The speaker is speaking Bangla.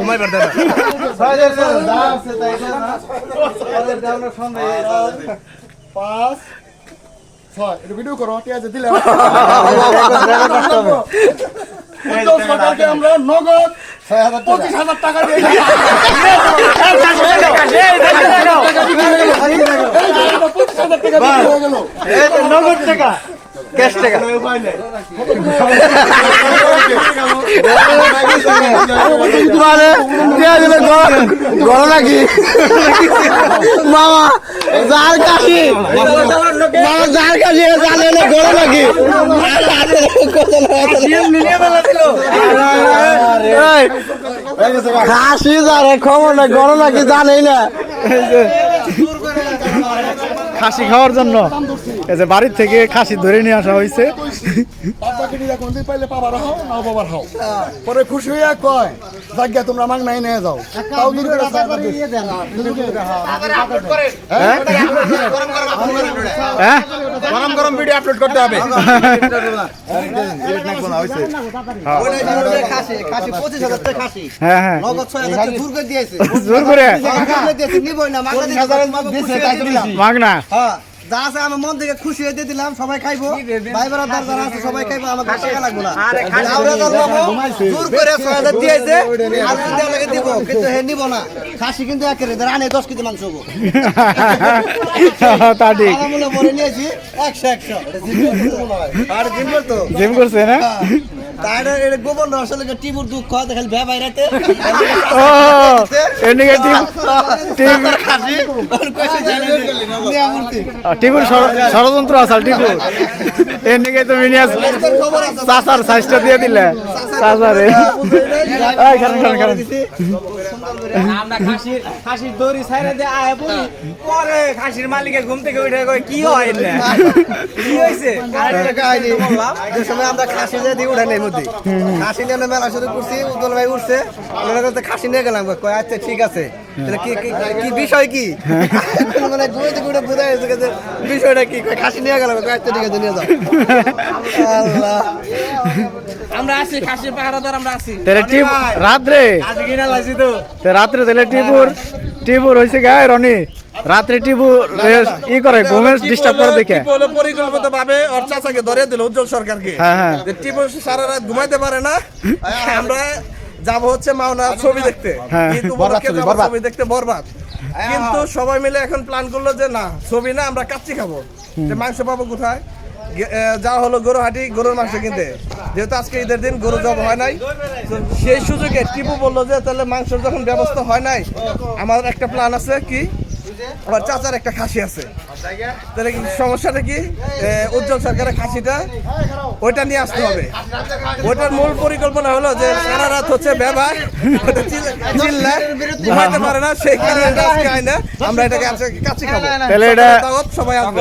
ঘুমাই পারতে না ভিডিও করো দিলে সরকারকে আমরা নগদ 25,000 টাকা দিয়ে নগদ টাকা ক্যাশ টাকা গড় নাকি মামা যার কাশি যার কাশি জানে না গড় নাকি কাশি যারে খবর না গড় নাকি জানেই না খাসি খাওয়ার জন্য এই যে বাড়ির থেকে খাসি ধরে নিয়ে আসা হয়েছে পরে খুশি হইয়া কয় জায়গা তোমরা মাগ নাই নিয়ে যাও গরম গরম ভিডিও আপলোড করতে হবে মাগনা যা আছে আমার মন থেকে খুশি হয়ে দিলাম সবাই খাইবো ভাই ব্রাদার যারা আছে সবাই খাইবো আমার টাকা লাগবে না জোর করে 6,000 দিয়েছে আর যদি আমাকে দিব কিন্তু হে নিব না খাসি কিন্তু একেবারে রানে 10 কেজি মাংস হবো তা ঠিক আমরা বলে নিয়েছি 100 আর জিম করতো জিম করছে না তাইরে এর গোবর আসলে টিপুর দুঃখ দেখাল ভে বাইরাতে ও এদিকে টিম খাসি আর কইছে জানি নিয়ামতি টিপুর ষড়যন্ত্র আসাল টিপু এদিকে তুমি নিয়ে চাচার সাইজটা দিয়ে দিলে চাচারে এই খান আমরা খাসির দড়ি ছাইরা দিয়ে আয় বলি পরে খাসির মালিকের ঘুম থেকে উঠে কই কি হয় না কি হইছে আরেকটা কাহিনী বললাম যে সময় আমরা খাসি দিয়ে উঠে নেই মধ্যে খাসি নিয়ে মেলা শুরু করছি উজ্জ্বল ভাই উঠছে ওনারা কাছে খাসি নিয়ে গেলাম কয় আচ্ছা ঠিক আছে কি কি বিষয় কি মানে ঘুরে ঘুরে বুঝাই গেছে বিষয়টা কি কয় খাসি নিয়ে গেলাম কয় আচ্ছা ঠিক আছে নিয়ে যাও আল্লাহ আমরা আছি খাসির পাহারাদার আমরা আছি তেরে টিপ রাত্রে আজ কিনা লাইছি তো রাত্রে তেলে টিপুর হইছে গায় রনি রাত্রে টিপু ই করে ঘুমের ডিস্টার্ব করে দেখে বলে পরিকল্পিত ভাবে ওর চাচাকে ধরে দিল উজ্জ্বল সরকারকে হ্যাঁ যে টিপু সারা রাত ঘুমাইতে পারে না আমরা যাব হচ্ছে মাওনা ছবি দেখতে কিন্তু ছবি দেখতে বরবাদ কিন্তু সবাই মিলে এখন প্ল্যান করলো যে না ছবি না আমরা কাচ্চি খাবো যে মাংস পাবো কোথায় যা হলো গরুহাটি গরুর মাংস কিনতে যেহেতু আজকে ঈদের দিন গরু জব হয় নাই সেই সুযোগে টিপু বললো যে তাহলে মাংসের যখন ব্যবস্থা হয় নাই আমার একটা প্ল্যান আছে কি আমার চাচার একটা খাসি আছে তাহলে সমস্যাটা কি উজ্জ্বল সরকারের খাসিটা ওইটা নিয়ে আসতে হবে ওইটার মূল পরিকল্পনা হলো যে সারা রাত হচ্ছে ব্যবহার চিল্লা ঘুমাইতে পারে না সেই কারণে আমরা এটাকে কাছে খাবো তাহলে এটা সবাই আসবে